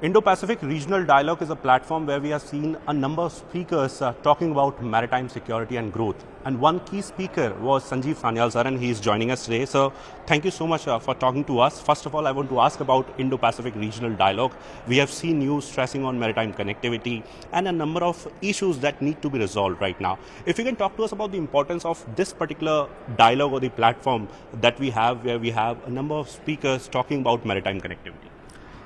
Indo-Pacific Regional Dialogue is a platform where we have seen a number of speakers talking about maritime security and growth. And one key speaker was Sanjeev Sanyal sir, and he is joining us today. So thank you so much for talking to us. First of all, I want to ask about Indo-Pacific Regional Dialogue. We have seen you stressing on maritime connectivity and a number of issues that need to be resolved right now. If you can talk to us about the importance of this particular dialogue or the platform that we have, where we have a number of speakers talking about maritime connectivity.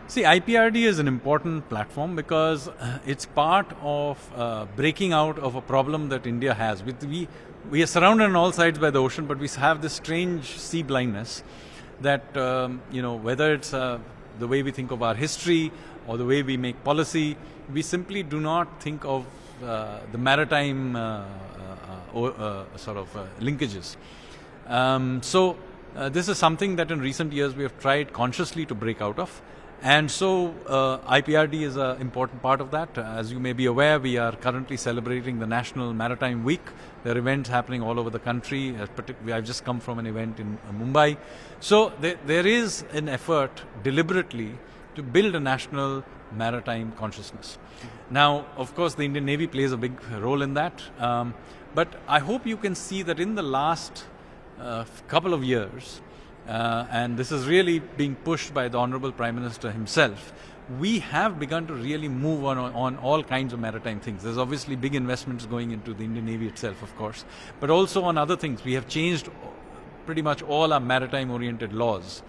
See, IPRD is an important platform because it's part of breaking out of a problem that India has. We are surrounded on all sides by the ocean, but we have this strange sea blindness that, whether it's the way we think of our history or the way we make policy, we simply do not think of the maritime linkages. This is something that in recent years we have tried consciously to break out of. And so IPRD is an important part of that. As you may be aware, we are currently celebrating the National Maritime Week. There are events happening all over the country. I've just come from an event in Mumbai. So there is an effort deliberately to build a national maritime consciousness. Now, of course, the Indian Navy plays a big role in that. But I hope you can see that in the last couple of years, and this is really being pushed by the Honorable Prime Minister himself, we have begun to really move on all kinds of maritime things. There's obviously big investments going into the Indian Navy itself, of course, but also on other things. We have changed pretty much all our maritime-oriented laws.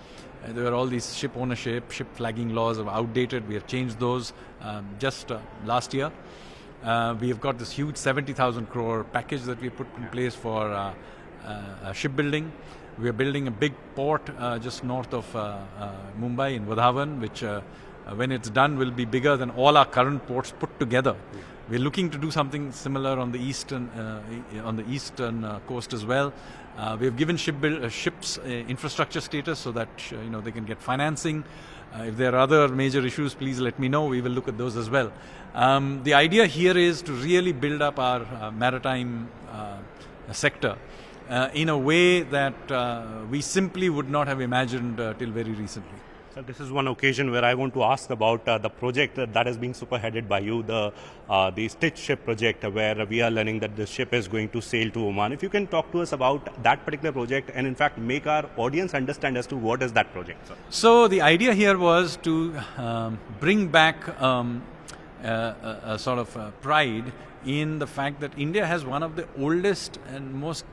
There are all these ship ownership, ship flagging laws are outdated. We have changed those just last year. We have got this huge 70,000 crore package that we put in place for shipbuilding. We are building a big port just north of Mumbai in Vadhavan, which when it's done will be bigger than all our current ports put together. We're looking to do something similar on the eastern coast as well. We have given ships infrastructure status so that they can get financing. If there are other major issues, please let me know. We will look at those as well. The idea here is to really build up our maritime sector in a way that we simply would not have imagined till very recently. So this is one occasion where I want to ask about the project that is being spearheaded by you, the Stitch ship project, where we are learning that the ship is going to sail to Oman. If you can talk to us about that particular project and in fact make our audience understand as to what is that project, sir. So the idea here was to bring back a sort of pride in the fact that India has one of the oldest and most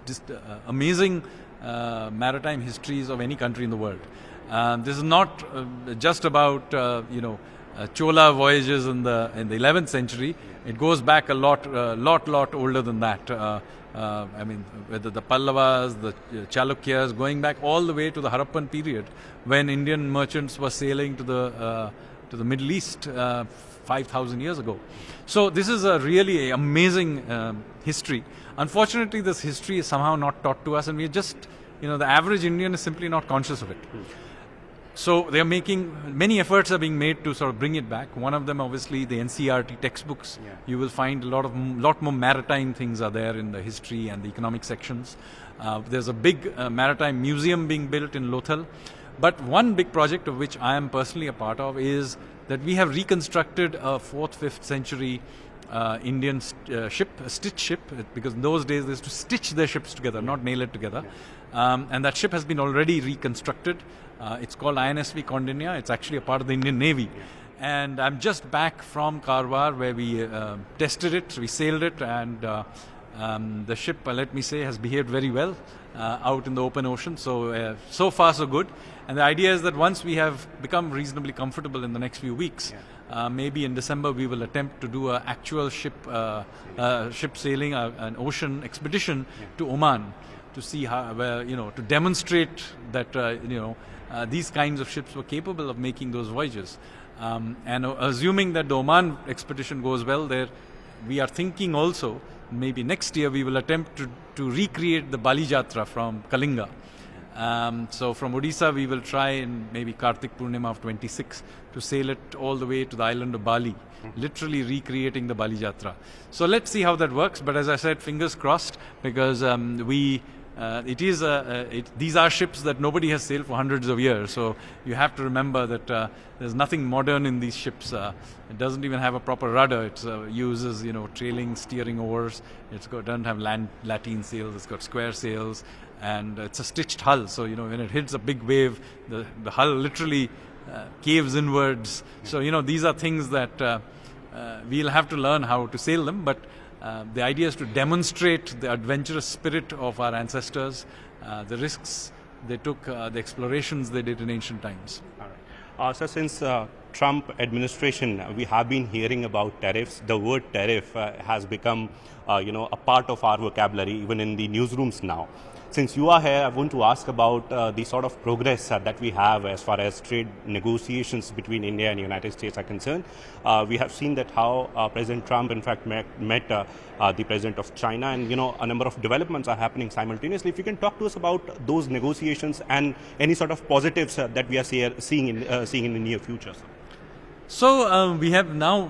amazing maritime histories of any country in the world. This is not just about Chola voyages in the 11th century. It goes back a lot older than that. Whether the Pallavas, the Chalukyas, going back all the way to the Harappan period, when Indian merchants were sailing to the Middle East 5,000 years ago. So this is a really amazing history. Unfortunately, this history is somehow not taught to us, and we just, the average Indian is simply not conscious of it. So they are many efforts are being made to sort of bring it back. One of them, obviously, the NCERT textbooks. Yeah. You will find a lot more maritime things are there in the history and the economic sections. There's a big maritime museum being built in Lothal. But one big project of which I am personally a part of is that we have reconstructed a 4th, 5th century Indian ship, a stitch ship, because in those days they used to stitch their ships together, not nail it together. And that ship has been already reconstructed. It's called INSV Kaundinya. It's actually a part of the Indian Navy. And I'm just back from Karwar where we tested it, we sailed it, and the ship, let me say, has behaved very well out in the open ocean. So, so far so good. And the idea is that once we have become reasonably comfortable in the next few weeks, maybe in December we will attempt to do an actual ship sailing, an ocean expedition to Oman to see how, to demonstrate that, these kinds of ships were capable of making those voyages. And assuming that the Oman expedition goes well there, we are thinking also maybe next year we will attempt to recreate the Bali Jatra from Kalinga. So from Odisha we will try in maybe Kartik Purnima of 26 to sail it all the way to the island of Bali, literally recreating the Bali Jatra. So let's see how that works, but as I said, fingers crossed, because we these are ships that nobody has sailed for hundreds of years. So you have to remember that there's nothing modern in these ships. It doesn't even have a proper rudder. It uses trailing steering oars. Doesn't have lateen sails. It's got square sails, and it's a stitched hull. So when it hits a big wave, the hull literally caves inwards. So these are things that we'll have to learn how to sail them, but the idea is to demonstrate the adventurous spirit of our ancestors, the risks they took, the explorations they did in ancient times. All right. So since Trump administration, we have been hearing about tariffs. The word tariff has become, a part of our vocabulary, even in the newsrooms now. Since you are here, I want to ask about the sort of progress that we have as far as trade negotiations between India and the United States are concerned. We have seen that how President Trump, in fact, met the president of China, and a number of developments are happening simultaneously. If you can talk to us about those negotiations and any sort of positives that we are seeing in the near future. Sir. So we have now,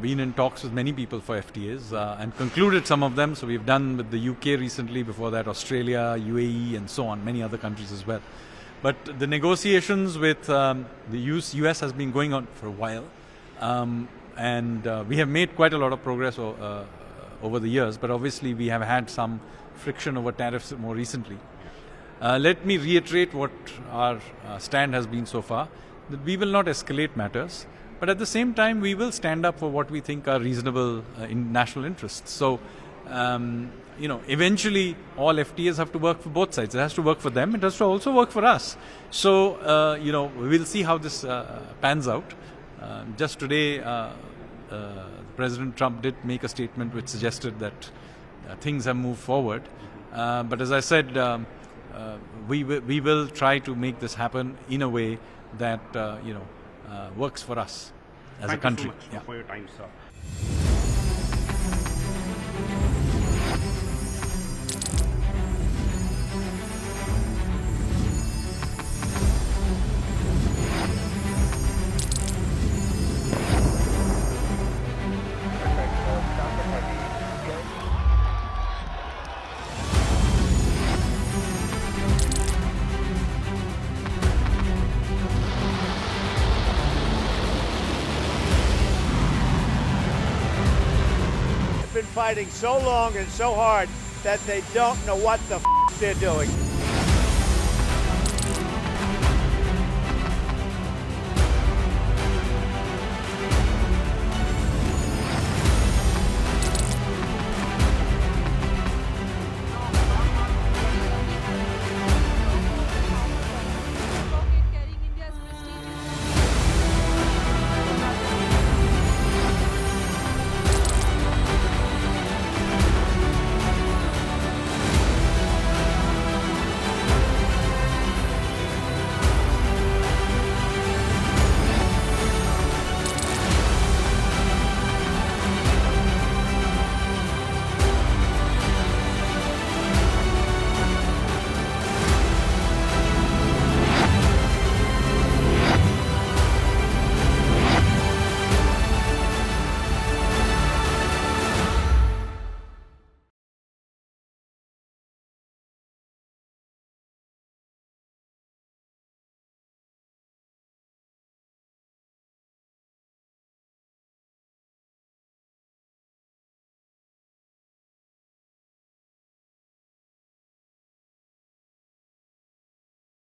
been in talks with many people for FTAs and concluded some of them. So we've done with the UK recently, before that Australia, UAE and so on, many other countries as well. But the negotiations with the US has been going on for a while. And we have made quite a lot of progress over the years, but obviously we have had some friction over tariffs more recently. Let me reiterate what our stand has been so far. That we will not escalate matters, but at the same time we will stand up for what we think are reasonable in national interests. So, eventually all FTAs have to work for both sides. It has to work for them. It has to also work for us. So, we will see how this pans out. Just today, President Trump did make a statement which suggested that things have moved forward. But as I said, we will try to make this happen in a way that works for us as a country. Thank you so much for your time, sir. Been fighting so long and so hard that they don't know what the they're doing.